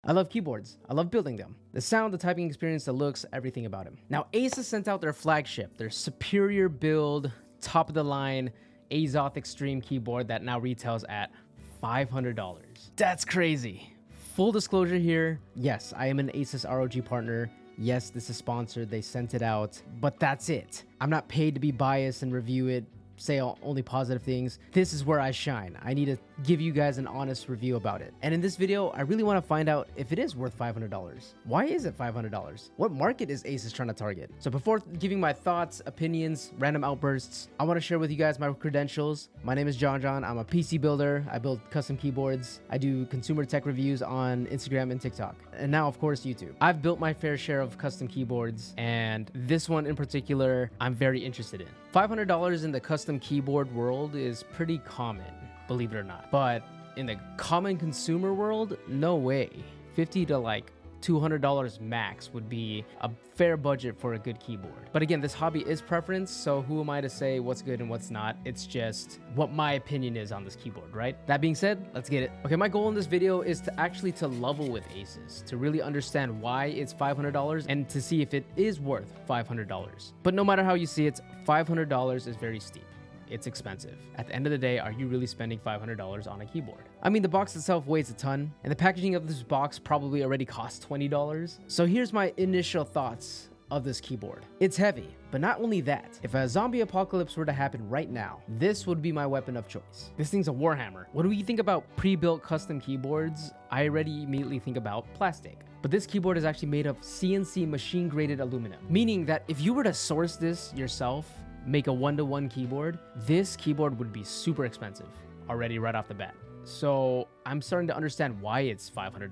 I love keyboards. I love building them. The sound, the typing experience, the looks, everything about them. Now, ASUS sent out their flagship, their superior build, top of the line Azoth Extreme Keyboard that now retails at $500. That's crazy. Full disclosure here, yes, I am an ASUS ROG partner. Yes, this is sponsored. They sent it out, but that's it. I'm not paid to be biased and review it, say only positive things. This is where I shine. I need to give you guys an honest review about it. And in this video, I really want to find out if it is worth $500. Why is it $500? What market is ASUS trying to target? So before giving my thoughts, opinions, random outbursts, I want to share with you guys my credentials. My name is John. I'm a PC builder. I build custom keyboards. I do consumer tech reviews on Instagram and TikTok. And now, of course, YouTube. I've built my fair share of custom keyboards, and this one in particular, I'm very interested in. $500 in the custom keyboard world is pretty common, believe it or not. But in the common consumer world, no way. $50 to like $200 max would be a fair budget for a good keyboard. But again, this hobby is preference, so who am I to say what's good and what's not? It's just what my opinion is on this keyboard, right? That being said, let's get it. Okay, my goal in this video is to actually level with ASUS, to really understand why it's $500 and to see if it is worth $500. But no matter how you see it, $500 is very steep. It's expensive. At the end of the day, are you really spending $500 on a keyboard? I mean, the box itself weighs a ton, and the packaging of this box probably already costs $20. So here's my initial thoughts of this keyboard. It's heavy, but not only that, if a zombie apocalypse were to happen right now, this would be my weapon of choice. This thing's a warhammer. When we think about pre-built custom keyboards, I already immediately think about plastic. But this keyboard is actually made of CNC machine-graded aluminum, meaning that if you were to source this yourself, make a one-to-one keyboard, this keyboard would be super expensive already right off the bat. So I'm starting to understand why it's $500.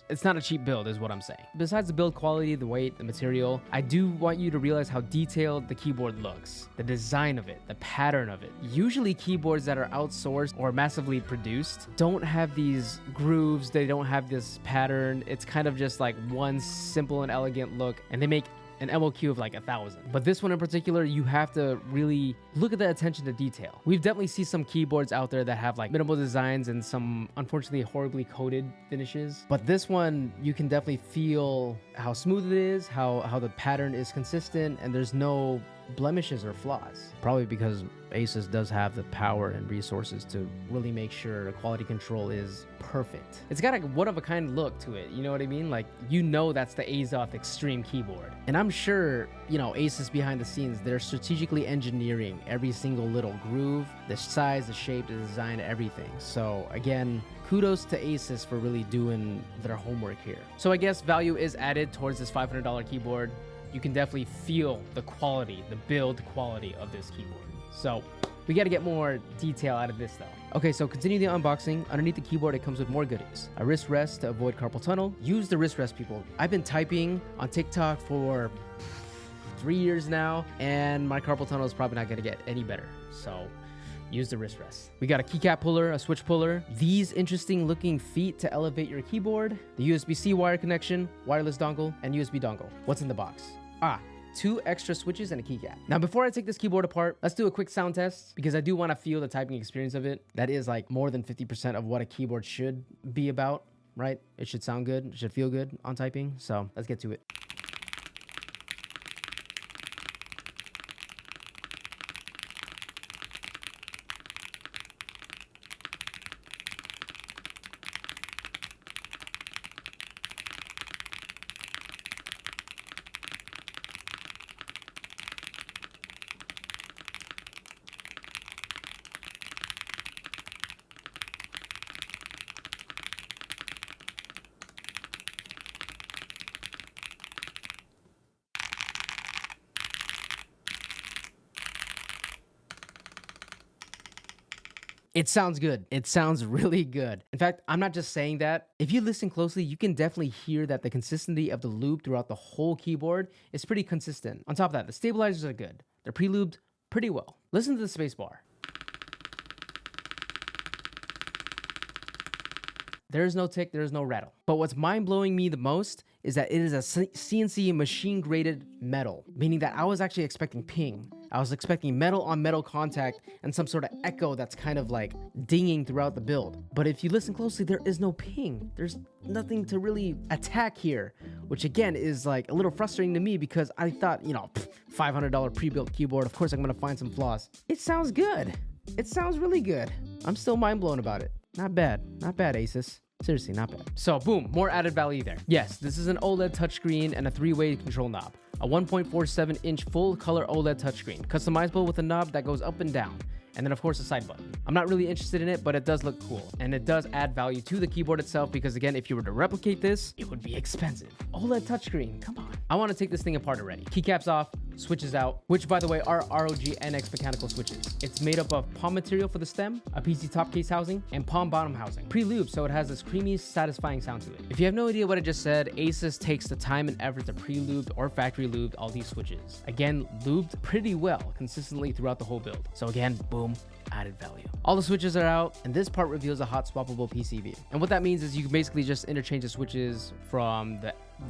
It's not a cheap build is what I'm saying. Besides the build quality, the weight, the material, I do want you to realize how detailed the keyboard looks, the design of it, the pattern of it. Usually keyboards that are outsourced or massively produced don't have these grooves, they don't have this pattern. It's kind of just like one simple and elegant look, and they make an MOQ of like 1,000. But this one in particular, you have to really look at the attention to detail. We've definitely seen some keyboards out there that have like minimal designs and some unfortunately horribly coated finishes. But this one, you can definitely feel how smooth it is, how the pattern is consistent, and there's no blemishes or flaws. Probably because ASUS does have the power and resources to really make sure the quality control is perfect. It's got a one-of-a-kind look to it, you know what I mean? Like, you know that's the Azoth Extreme Keyboard. And I'm sure, you know, ASUS behind the scenes, they're strategically engineering every single little groove, the size, the shape, the design, everything. So again, kudos to ASUS for really doing their homework here. So I guess value is added towards this $500 keyboard. You can definitely feel the quality, the build quality of this keyboard. So we got to get more detail out of this though. Okay, so continue the unboxing. Underneath the keyboard, it comes with more goodies. A wrist rest to avoid carpal tunnel. Use the wrist rest, people. I've been typing on TikTok for 3 years now, and my carpal tunnel is probably not going to get any better. So use the wrist rest. We got a keycap puller, a switch puller, these interesting looking feet to elevate your keyboard, the USB-C wire connection, wireless dongle, and USB dongle. What's in the box? 2 extra switches and a keycap. Now, before I take this keyboard apart, let's do a quick sound test because I do want to feel the typing experience of it. That is like more than 50% of what a keyboard should be about, right? It should sound good, it should feel good on typing. So let's get to it. It sounds good. It sounds really good. In fact, I'm not just saying that. If you listen closely, you can definitely hear that the consistency of the loop throughout the whole keyboard is pretty consistent. On top of that, the stabilizers are good. They're pre-lubed pretty well. Listen to the space bar. There is no tick, there is no rattle. But what's mind-blowing me the most is that it is a CNC machine-graded metal, meaning that I was actually expecting ping. I was expecting metal on metal contact and some sort of echo that's kind of like dinging throughout the build. But if you listen closely, there is no ping. There's nothing to really attack here, which again is like a little frustrating to me because I thought, you know, $500 pre-built keyboard, of course I'm gonna find some flaws. It sounds good. It sounds really good. I'm still mind blown about it. Not bad. Not bad, ASUS. Seriously, not bad. So boom, more added value there. Yes, this is an OLED touchscreen and a 3-way control knob. A 1.47-inch full color OLED touchscreen, customizable with a knob that goes up and down. And then of course a side button. I'm not really interested in it, but it does look cool. And it does add value to the keyboard itself because again, if you were to replicate this, it would be expensive. OLED touchscreen, come on. I want to take this thing apart already. Keycaps off, switches out, which by the way are ROG NX mechanical switches. It's made up of palm material for the stem, a PC top case housing, and palm bottom housing. Pre-lubed, so it has this creamy, satisfying sound to it. If you have no idea what I just said, ASUS takes the time and effort to pre-lubed or factory lubed all these switches. Again, lubed pretty well, consistently throughout the whole build. So again, boom, added value. All the switches are out, and this part reveals a hot swappable PCB. And what that means is you can basically just interchange the switches from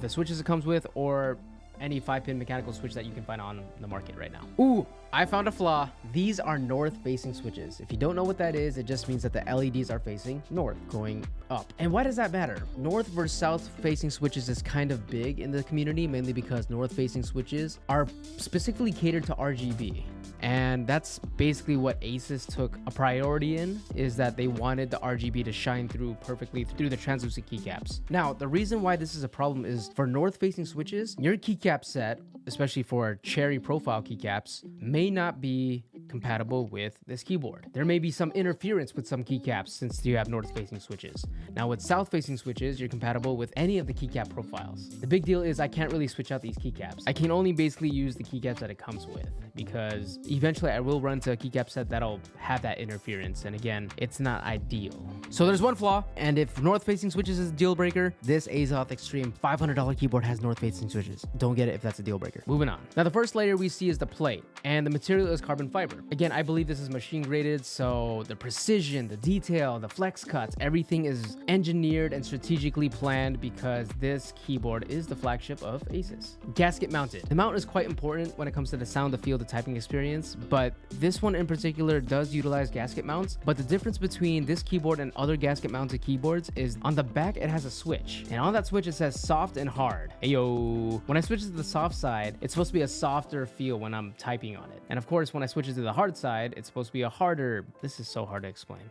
the switches it comes with, or any 5-pin mechanical switch that you can find on the market right now. Ooh, I found a flaw. These are north-facing switches. If you don't know what that is, it just means that the LEDs are facing north, going up. And why does that matter? North versus south-facing switches is kind of big in the community, mainly because north-facing switches are specifically catered to RGB. And that's basically what ASUS took a priority in, is that they wanted the RGB to shine through perfectly through the translucent keycaps. Now, the reason why this is a problem is for north-facing switches, your keycap set, especially for cherry profile keycaps, may not be compatible with this keyboard. There may be some interference with some keycaps since you have north-facing switches. Now with south-facing switches, you're compatible with any of the keycap profiles. The big deal is I can't really switch out these keycaps. I can only basically use the keycaps that it comes with, because eventually I will run into a keycap set that'll have that interference, and again, it's not ideal. So there's one flaw, and if north-facing switches is a deal breaker, this Azoth Extreme $500 keyboard has north-facing switches. Don't get it if that's a deal breaker. Moving on. Now the first layer we see is the plate, and the material is carbon fiber. Again, I believe this is machine graded, so the precision, the detail, the flex cuts, everything is engineered and strategically planned because this keyboard is the flagship of ASUS. Gasket mounted. The mount is quite important when it comes to the sound, the feel, the typing experience, but this one in particular does utilize gasket mounts. But the difference between this keyboard and other gasket mounted keyboards is on the back it has a switch, and on that switch it says soft and hard. Ayo. When I switch to the soft side, it's supposed to be a softer feel when I'm typing on it, and of course when I switch it to the hard side, it's supposed to be a harder. This is so hard to explain.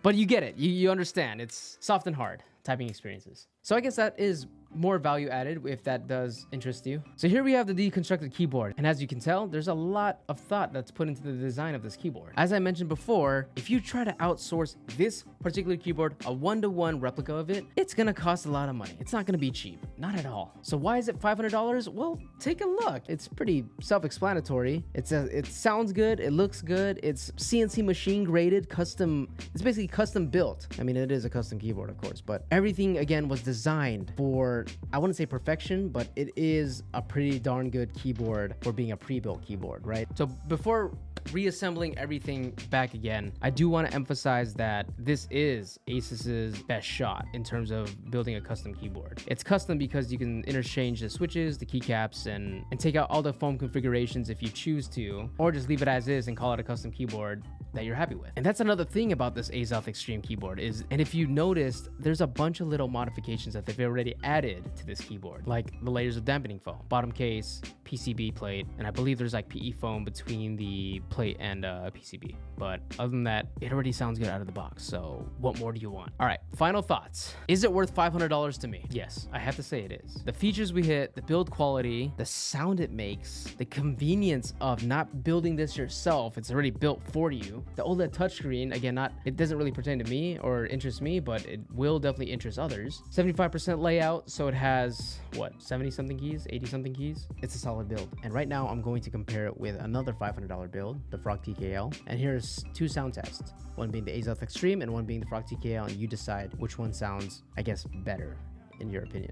But you get it, you understand. It's soft and hard typing experiences. So I guess that is more value added if that does interest you. So here we have the deconstructed keyboard, and as you can tell, there's a lot of thought that's put into the design of this keyboard. As I mentioned before, if you try to outsource this particular keyboard, a one-to-one replica of it, it's gonna cost a lot of money. It's not gonna be cheap, not at all. So why is it $500? Well, take a look. It's pretty self-explanatory. It sounds good, it looks good, it's CNC machine graded, custom. It's basically custom built. I mean, it is a custom keyboard, of course, but everything again was designed for, I wouldn't say perfection, but it is a pretty darn good keyboard for being a pre-built keyboard, right? So before reassembling everything back again, I do want to emphasize that this is ASUS's best shot in terms of building a custom keyboard. It's custom because you can interchange the switches, the keycaps, and take out all the foam configurations if you choose to, or just leave it as is and call it a custom keyboard that you're happy with. And that's another thing about this Azoth Extreme keyboard is, and if you noticed, there's a bunch of little modifications that they've already added to this keyboard, like the layers of dampening foam, bottom case, PCB plate, and I believe there's like PE foam between the plate and PCB. But other than that, it already sounds good out of the box. So what more do you want? All right, final thoughts. Is it worth $500 to me? Yes, I have to say it is. The features we hit, the build quality, the sound it makes, the convenience of not building this yourself, it's already built for you. The OLED touchscreen, again, it doesn't really pertain to me or interest me, but it will definitely interest others. 75% layout, so it has, what, 70 something keys, 80 something keys? It's a solid build. And right now I'm going to compare it with another $500 build, the Frog TKL. And here's two sound tests, one being the Azoth Extreme and one being the Frog TKL, and you decide which one sounds, I guess, better in your opinion.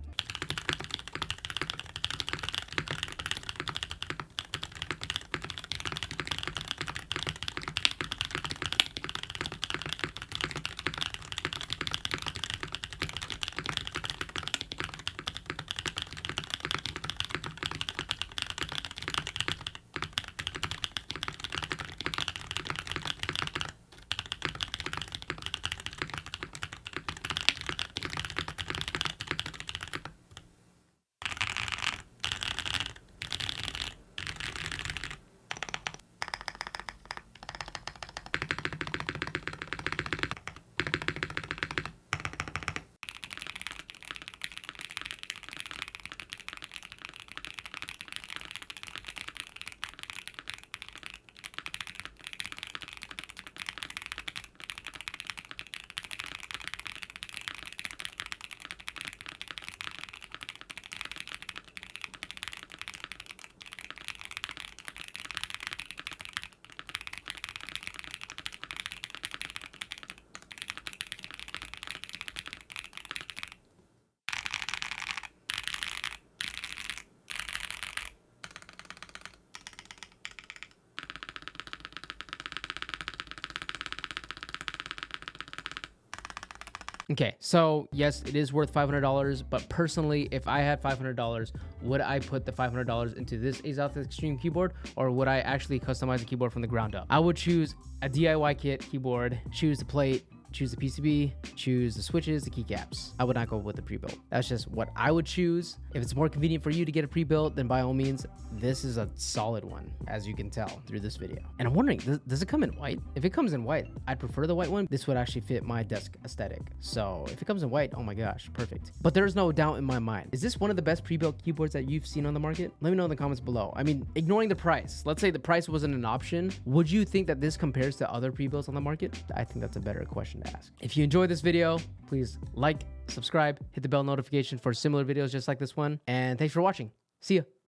Okay, so yes, it is worth $500, but personally, if I had $500, would I put the $500 into this Azoth Extreme keyboard, or would I actually customize the keyboard from the ground up? I would choose a DIY kit keyboard, choose the plate, choose the PCB, choose the switches, the keycaps. I would not go with the pre-built. That's just what I would choose. If it's more convenient for you to get a pre-built, then by all means, this is a solid one, as you can tell through this video. And I'm wondering, does it come in white? If it comes in white, I'd prefer the white one. This would actually fit my desk aesthetic. So if it comes in white, oh my gosh, perfect. But there's no doubt in my mind. Is this one of the best pre-built keyboards that you've seen on the market? Let me know in the comments below. I mean, ignoring the price, let's say the price wasn't an option. Would you think that this compares to other pre-builts on the market? I think that's a better question to ask. If you enjoyed this video, please like, subscribe, hit the bell notification for similar videos just like this one. And thanks for watching. See ya.